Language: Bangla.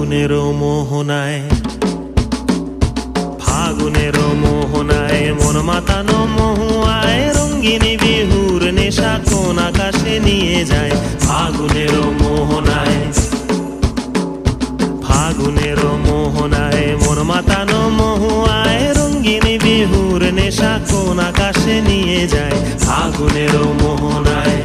ফাগুনেরও মোহনায়, ফাগুনেরও মোহনায় মন মাতানো মহুয়ায় রঙ্গিনী বিহুর নেশা কোন আকাশে নিয়ে যায়। ফাগুনেরও মোহনায়, ফাগুনেরও মোহনায় মন মাতানো মহুয়ায় রঙ্গিনী বিহুর নেশা কোন আকাশে নিয়ে যায়। ফাগুনেরও মোহনায়।